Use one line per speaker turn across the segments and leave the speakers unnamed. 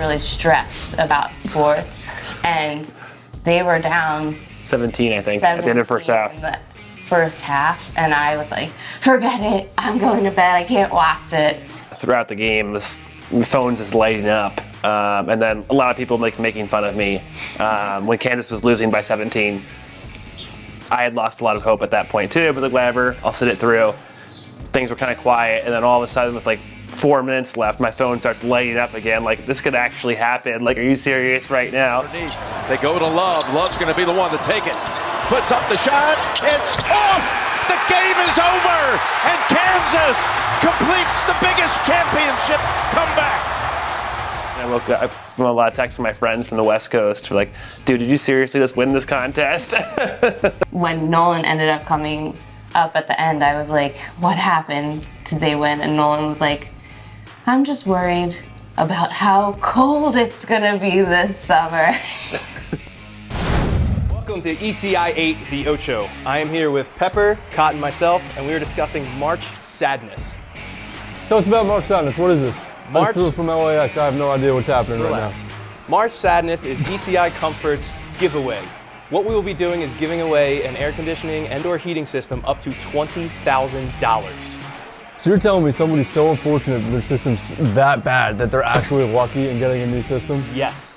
really stressed about sports, and they were down
17, I think, at the end of the first half.
In the first half, and I was like, forget it, I'm going to bed, I can't watch it.
Throughout the game, the phones is lighting up, and then a lot of people making fun of me. When Kansas was losing by 17, I had lost a lot of hope at that point too, but like, whatever, I'll sit it through. Things were kind of quiet, and then all of a sudden with like 4 minutes left, my phone starts lighting up again, like this could actually happen, like are you serious right now?
They go to Love, Love's gonna be the one to take it. Puts up the shot, it's off! The game is over, and Kansas completes the biggest championship comeback.
I woke up from a lot of texts from my friends from the West Coast who were like, dude, did you seriously just win this contest?
When Nolan ended up coming up at the end, I was like, what happened? Did they win? And Nolan was like, I'm just worried about how cold it's gonna be this summer.
Welcome to ECI 8, the Ocho. I am here with Pepper, Cotton, myself, and we are discussing March Sadness.
Tell us about March Sadness. What is this? I just flew from LAX. I have no idea what's happening right now.
March Sadness is ECI Comfort's giveaway. What we will be doing is giving away an air conditioning and/or heating system up to $20,000.
So you're telling me somebody's so unfortunate that their system's that bad that they're actually lucky in getting a new system?
Yes.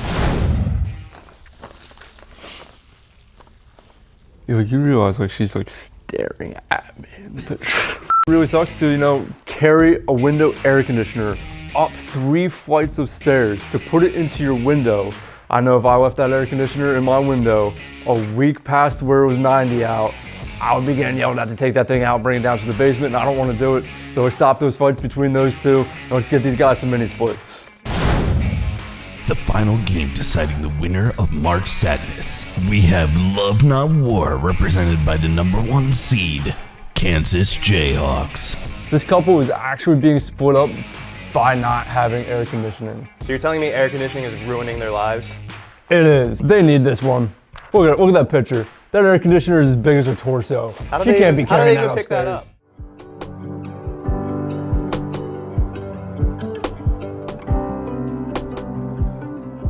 You realize like she's like staring at me in the picture. It really sucks to, carry a window air conditioner up 3 flights of stairs to put it into your window. I know if I left that air conditioner in my window a week past where it was 90 out, I would be getting yelled at to take that thing out, bring it down to the basement, and I don't want to do it. So I stop those fights between those two, and let's get these guys some mini splits.
The final game deciding the winner of March Sadness. We have Love Not War represented by the #1 seed, Kansas Jayhawks.
This couple is actually being split up by not having air conditioning.
So you're telling me air conditioning is ruining their lives?
It is. They need this one. Look at that picture. That air conditioner is as big as her torso. She can't be carrying that upstairs.
Pick that up?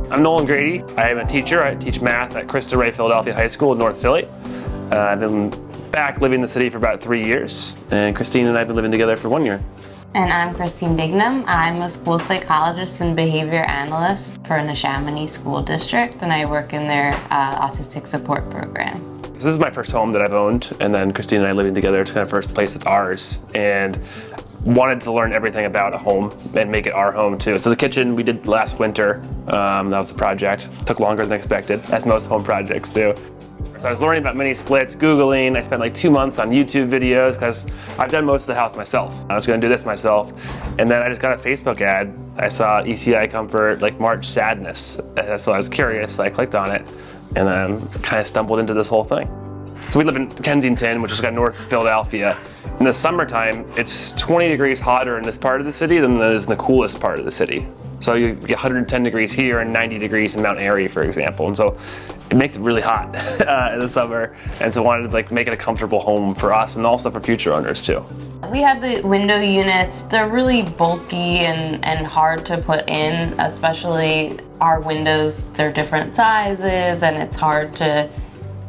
I'm Nolan Grady. I am a teacher. I teach math at Cristo Rey Philadelphia High School in North Philly. I've been back living in the city for about 3 years, and Christine and I have been living together for 1 year.
And I'm Christine Dignam. I'm a school psychologist and behavior analyst for Neshaminy School District, and I work in their autistic support program.
So this is my first home that I've owned, and then Christine and I living together. It's kind of first place that's ours, and wanted to learn everything about a home and make it our home too. So the kitchen we did last winter. That was the project. Took longer than expected, as most home projects do. So I was learning about mini splits, Googling. I spent like 2 months on YouTube videos because I've done most of the house myself. I was gonna do this myself. And then I just got a Facebook ad. I saw ECI Comfort, like March Sadness. And so I was curious, so I clicked on it and then kind of stumbled into this whole thing. So we live in Kensington, which is got North Philadelphia. In the summertime, it's 20 degrees hotter in this part of the city than it is in the coolest part of the city. So you get 110 degrees here and 90 degrees in Mount Airy, for example. And so it makes it really hot in the summer. And so I wanted to make it a comfortable home for us and also for future owners too.
We have the window units. They're really bulky and hard to put in, especially our windows. They're different sizes and it's hard to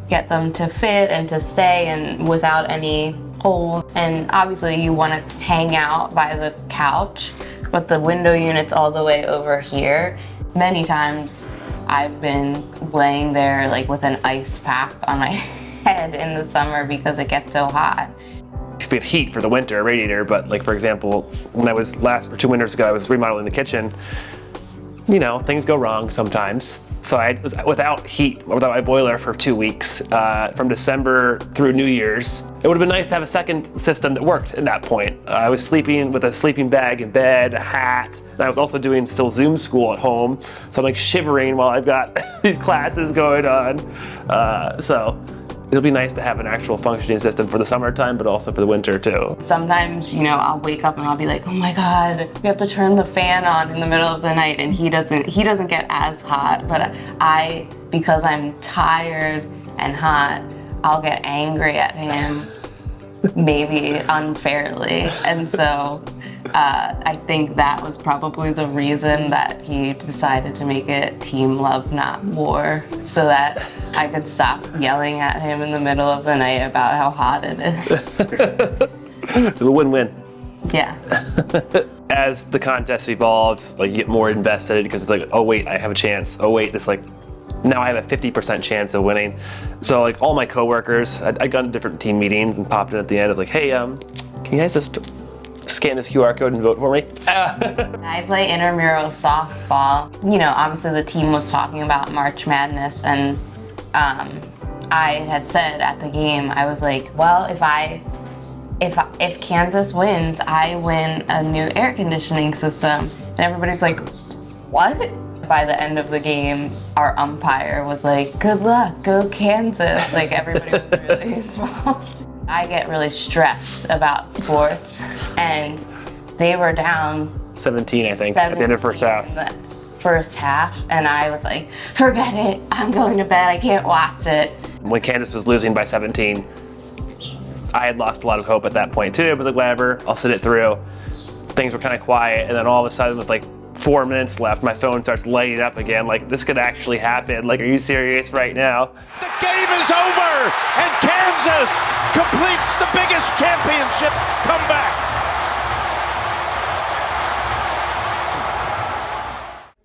get them to fit and to stay and without any holes. And obviously you want to hang out by the couch, but the window unit's all the way over here. Many times I've been laying there like with an ice pack on my head in the summer because it gets so hot.
We have heat for the winter, a radiator, but like for example, when I was 2 winters ago, I was remodeling the kitchen. Things go wrong sometimes. So I was without heat, without my boiler for 2 weeks, from December through New Year's. It would have been nice to have a second system that worked at that point. I was sleeping with a sleeping bag in bed, a hat, and I was also doing still Zoom school at home. So I'm like shivering while I've got these classes going on. So it'll be nice to have an actual functioning system for the summertime, but also for the winter too.
Sometimes, I'll wake up and I'll be like, oh my God, we have to turn the fan on in the middle of the night, and he doesn't get as hot, but because I'm tired and hot, I'll get angry at him maybe unfairly. And so I think that was probably the reason that he decided to make it team love, not war, so that I could stop yelling at him in the middle of the night about how hot it is.
It's a win-win.
Yeah.
As the contest evolved, like, you get more invested because it's like, oh wait, I have a chance. Oh wait, this, like, now I have a 50% chance of winning. So, like, all my coworkers, I'd gone to different team meetings and popped in at the end. I was like, hey, can you guys just scan this QR code and vote for me?
I play intramural softball. You know, obviously the team was talking about March Madness, and I had said at the game, I was like, well, if Kansas wins, I win a new air conditioning system. And everybody's like, what? By the end of the game, our umpire was like, good luck, go Kansas. Like, everybody was really involved. I get really stressed about sports, and they were down
17, I think, at the end of the first half.
in the first half, and I was like, forget it, I'm going to bed, I can't watch it.
When Kansas was losing by 17, I had lost a lot of hope at that point too. It was like, whatever, I'll sit it through. Things were kind of quiet, and then all of a sudden, with like 4 minutes left, my phone starts lighting up again, like, this could actually happen. Like, are you serious right now?
The game is over, and Kansas completes the biggest championship comeback.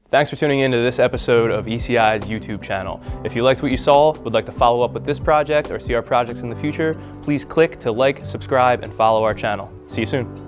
Thanks for tuning in to this episode of ECI's YouTube channel. If you liked what you saw, would like to follow up with this project, or see our projects in the future, please click to like, subscribe, and follow our channel. See you soon.